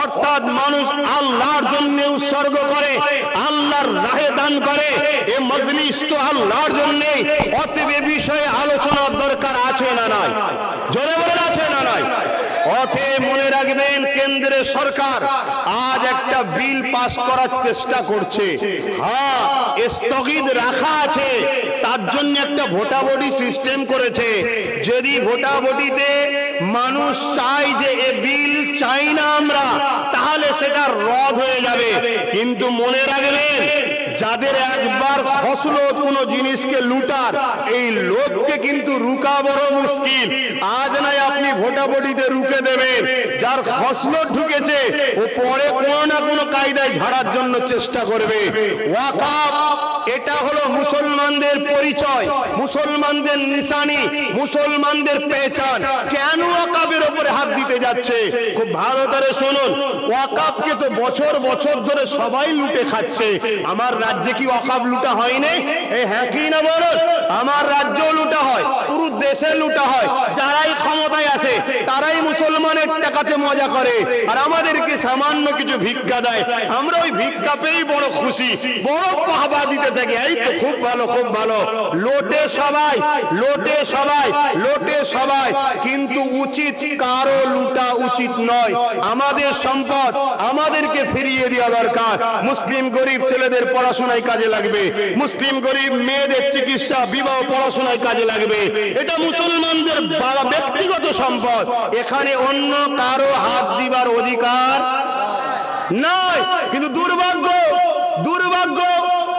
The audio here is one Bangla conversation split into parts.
অর্থাৎ মানুষ আল্লাহর জন্য উৎসর্গ করে, আল্লাহর রাহে দান করে। এই মজলিস তো আল্লাহর জন্য, অতএব এ বিষয়ে আলোচনার দরকার আছে না নাই? জোরে বলেন আছে না নাই? অতএব মনে রাখবেন, কেন্দ্রের সরকার আজ একটা বিল পাস করার চেষ্টা করছে। হ্যাঁ, স্থগিত রাখা আছে, তার জন্য একটা ভোটাভুটি সিস্টেম করেছে। যদি ভোটাভুটিতে মানুষ চায় যে এ বিল চাই না আমরা, তাহলে সেটা রদ হয়ে যাবে। কিন্তু মনে রাখবেন, যাদের একবার খসলত কোনো জিনিসকে লুটার, এই লোককে কিন্তু রুকা বড় মুশকিল। আজ নাই আপনি ভোটাভুটিতে রুকে দেবেন, যার খসলত ঢুকেছে ও পরে কোনো না কোনো কায়দায় ঝাড়ার জন্য চেষ্টা করবে। ওয়াকাফ এটা হলো মুসলমানদের পরিচয়, মুসলমানদের নিশানি, মুসলমানদের পেহচান। কেন ওয়াকাফের উপরে হাত দিতে যাচ্ছে? খুব ভালো করে শুনুন। ওয়াকাফকে তো বছর বছর ধরে সবাই লুটে খাচ্ছে। আমার রাজ্যে কি ওয়াকাফ লুটা হয়নি? হ্যাঁ কি না বলুন? আমার রাজ্যেও লুটা হয়, পুরো দেশে লুটা হয়। যারাই ক্ষমতায় আছে তারাই মুসলমানের টাকাতে মজা করে, আর আমাদেরকে সামান্য কিছু ভিক্ষা দেয়। আমরা ওই ভিক্ষা পেয়েই বড় খুশি, বড় বাহবা দিতে থাকি। এই তো খুব ভালো, খুব ভালো। লোটে সবাই, লোটে সবাই, লোটে সবাই, কিন্তু উচিত কারো লুটা উচিত নয়। আমাদের সম্পদ আমাদেরকে ফিরিয়ে দেওয়া দরকার। মুসলিম গরিব ছেলেদের পড়াশোনায় কাজে লাগবে, মুসলিম গরিব মেয়েদের চিকিৎসা, বিবাহ, পড়াশোনায় কাজে লাগবে। এটা মুসলমানদের ব্যক্তিগত সম্পদ, এখানে অন্য কারো হাত দিবার অধিকার নাই। কিন্তু দুর্ভাগ্য, দুর্ভাগ্য,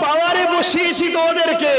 পাওয়ারে বসিয়েছি তো ওদেরকে,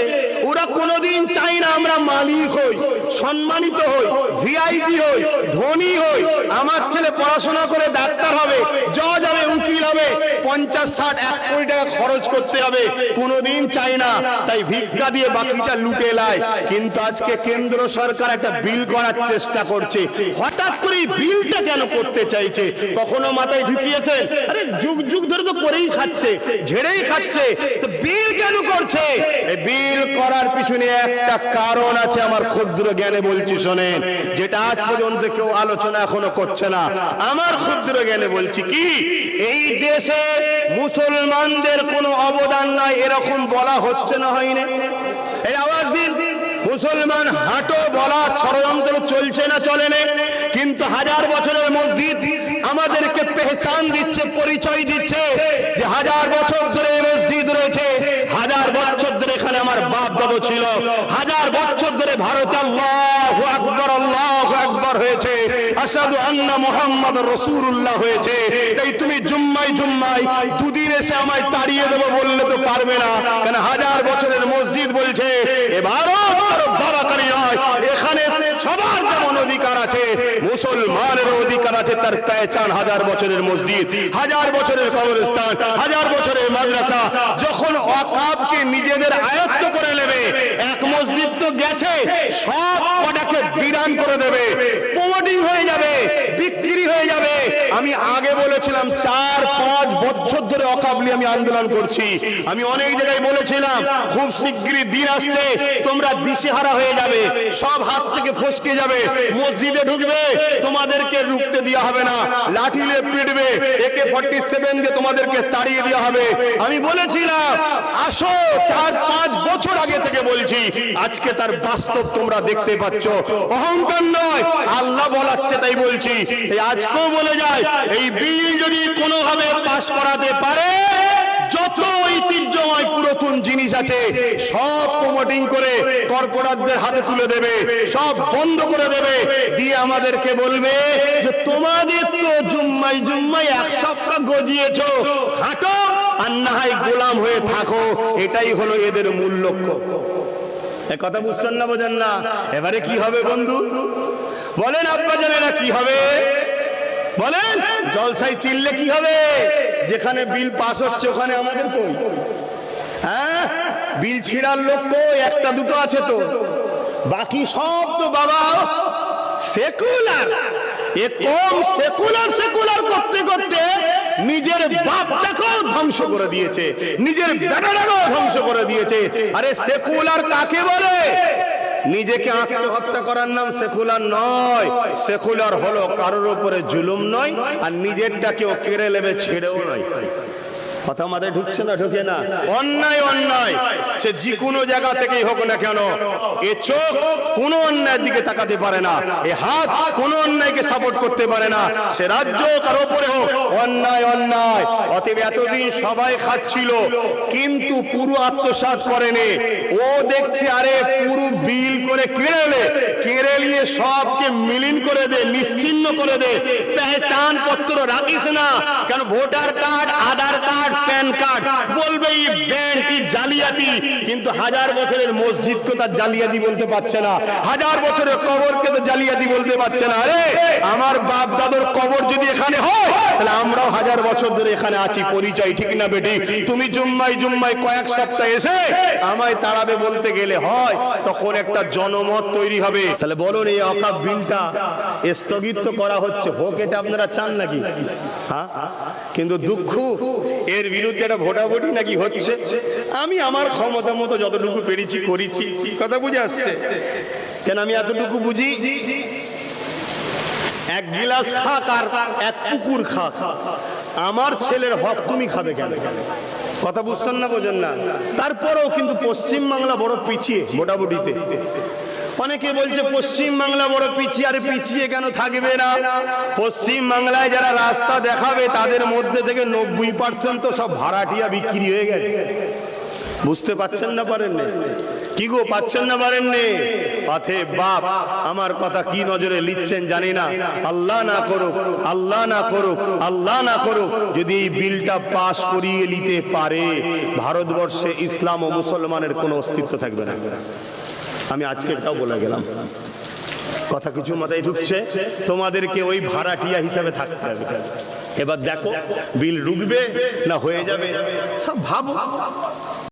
ওরা কোনোদিন চাই না আমরা মালিক হই, সম্মানিত হই, ভিআইপি হই, ধনী হই। আমার ছেলে পড়াশোনা করে ডাক্তার হবে, জজ হবে, উকিল হবে, 50, 60, 1 কোটি টাকা খরচ করতে হবে, কোনোদিন চাই না। তাই ভিক্ষা দিয়ে বাকিটা লুটে লাই। কিন্তু আজকে কেন্দ্র সরকার একটা বিল করার চেষ্টা করছে। হঠাৎ করে বিলটা কেন করতে চাইছে? কখনো মাথায় ঢুকিয়েছেন? আরে যুগ যুগ ধরে তো করেই খাচ্ছে, ঝেড়েই খাচ্ছে, তো বিল কেন করছে? এই বিল করার পিছনে একটা কারণ আছে, আমার ক্ষুদ্র জ্ঞানে বলছি শোনেন, যেটা আজ পর্যন্ত কেউ আলোচনা এখনো করছে না। আমার ক্ষুদ্র জ্ঞানে বলছি কি, এই দেশে মুসলমানদের কোনো অবদান নাই এরকম বলা হচ্ছে না, হয়নি? এই আওয়াজ দিন, মুসলমান হাঁটো বলা ষড়যন্ত্র চলছে না চলে না? কিন্তু 1000 বছরের মসজিদ আমাদেরকে পেহচান দিচ্ছে, পরিচয় দিচ্ছে যে 1000 বছর ধরে মসজিদ রয়েছে, 1000 বছর ধরে এখানে আমার বাপ দাদু ছিল, 1000 বছর ধরে ভারত আল্লাহু আকবার, আল্লাহু আকবার হয়েছে, আশহাদু আন্না মুহাম্মাদুর রাসূলুল্লাহ হয়েছে। এই তুমি জুম্মায় জুম্মায় দুদিন এসে আমায় তাড়িয়ে দেবো বললে তো পারবে না, কেন 1000 বছরের মসজিদ বলছে এ ভারত বাড়াতাড়ি নয়, এখানে সবার যেমন অধিকার আছে মুসলমানের অধিকার আছে, তার পেহচান 1000 বছরের মসজিদ, 1000 বছরের কবরস্থান, 1000 বছরের মাদ্রাসা। যখন ওয়াকাফকে নিজেদের আয়ত্ত করে নেবে, এক মসজিদ তো গেছে, সব কটাকে বিরান করে দেবে, প্রমোটিং হয়ে যাবে, বিক্রি হয়ে যাবে। আমি আগে বলেছিলাম 4-5 বছর ধরে ওয়াকাফ নিয়ে আমি আন্দোলন করছি। আমি অনেক জায়গায় বলেছিলাম খুব শীঘ্রই দিন আসছে তোমরা দিশেহারা হয়ে যাবে, সব হাত থেকে ফসকে যাবে, মসজিদে ঢুকবে, তোমাদেরকে রুখতে দেওয়া হবে না, লাঠি দিয়ে পিটবে, AK-47 দিয়ে তোমাদেরকে তাড়িয়ে দেওয়া হবে। আমি বলেছিলাম আসো, 4-5 বছর আগে থেকে বলছি, আজকে তার বাস্তব তোমরা দেখতে পাচ্ছ। অহংকার নয়, আল্লাহ বলাচ্ছে তাই বলছি। আজকেও বলে যায়, এই বিল যদি কোনোভাবে পাস করাতে পারে, যত ঐতিহ্যময় পুরাতন জিনিস আছে সব প্রমোটিং করে কর্পোরেটদের হাতে তুলে দেবে, সব বন্ধ করে দেবে, দিয়ে আমাদেরকে বলবে যে তোমাদের তো জুম্মায় জুম্মায় 1 সপ্তাহ গজিয়েছো, হাঁটো আর না হয় গোলাম হয়ে থাকো। এটাই হলো এদের মূল লক্ষ্য। এই কথা বুঝছেন না, বোঝেন না? এবারে কি হবে বন্ধু বলেন? আব্বা জানেরা কি হবে বলেন? জলসাই চিল্লে কি হবে? যেখানে বিল পাস হচ্ছে ওখানে আমাদের কই? হ্যাঁ, বিল ছিঁড়ার লোক কই? একটা দুটো আছে তো, বাকি সব তো বাবা সেকুলার। এ কম সেকুলার সেকুলার করতে করতে নিজের বাপটাকেও ধ্বংস করে দিয়েছে, নিজের বেটাটাকেও ধ্বংস করে দিয়েছে। আরে সেকুলার কাকে বলে? নিজেকে আত্মহত্যা করার নাম সেকুলার নয়। সেকুলার হলো কারোর উপরে জুলুম নয়, আর নিজেরটা কেউ কেড়ে নেবে ছেড়েও নয়। কথা মাথায় ঢুকছে না? ঢুকে না? অন্যায় অন্যায়, সে যে কোনো জায়গা থেকেই হোক না কেন, এ চোখ কোনো অন্যায়ের দিকে তাকাতে পারে না, এ হাত কোনো অন্যায়কে সাপোর্ট করতে পারে না, সে রাজ্য কারো উপরে হোক, অন্যায় অন্যায়। অতএব এতদিন সবাই খাচ্ছিল কিন্তু পুরো আত্মসাৎ করেনি। ও দেখছে আরে পুরো বিল করে কেড়ে নিয়ে সবকে মিলিন করে দে, নিশ্চিহ্ন করে দে, পেহচান পত্র রাখিস না কেন, ভোটার কার্ড, আধার কার্ড, প্যান কার্ড, বলবে এই ব্যাংক কি জালিয়াতি, কিন্তু 1000 বছরের মসজিদকে তার জালিয়াতি বলতে পারছে না, 1000 বছরের কবরকে তো জালিয়াতি বলতে পারছে না। আরে আমার বাপ দাদুর কবর যদি এখানে হয় তাহলে আমরাও 1000 বছর ধরে এখানে আছি, পরিচয় ঠিক না বেটি? তুমি জুম্মায় কয়েক সপ্তাহ এসে আমায় তাড়াবে বলতে গেলে হয়, তখন একটা জনমত তৈরি হবে। তাহলে বলুন এই ওয়াকফ বিলটা স্থগিত করা হচ্ছে, হোক, এটা আপনারা চান নাকি? হ্যাঁ, কিন্তু দুঃখ এর বিরুদ্ধে একটা ভোটাভুটি নাকি হচ্ছে। আমি আমার ক্ষমতা মতো যতটুকু পেরেছি করেছি, কথা বুঝে আসছে? কেন আমি এতটুকু বুঝি, এক গিলাস খাক আর এক পুকুর খাক, আমার ছেলের হক তুমি খাবে কেন? কথা বুঝছেন না? বোঝেন না? তারপরেও কিন্তু পশ্চিম বাংলা বড় পিছিয়ে ভোটাভুটিতে। অনেকে বলছে পশ্চিম বাংলা বড় পিছিয়ে, আরে পিছিয়ে কেন থাকবে না? পশ্চিম বাংলায় যারা রাস্তা দেখাবে তাদের মধ্যে থেকে 90% তো সব ভাড়াটিয়া বিক্রি হয়ে গেছে। বুঝতে পাচ্ছেন না? পারেননি? কি গো, পাচ্ছেন না? পারেননি? পাথে বাপ আমার কথা কি নজরে লিখছেন জানি না। আল্লাহ না করুক, আল্লাহ না করুক, আল্লাহ না করুক, যদি এই বিলটা পাশ করিয়ে নিতে পারে, ভারতবর্ষে ইসলাম ও মুসলমানের কোনো অস্তিত্ব থাকবে না। আমি আজকেরটাও বলে গেলাম। কথা কিছু মাথায় ঢুকছে? তোমাদেরকে ওই ভাড়াটিয়া হিসাবে থাকতে হবে। এবার দেখো বিল রুখবে না হয়ে যাবে, সব ভাবো।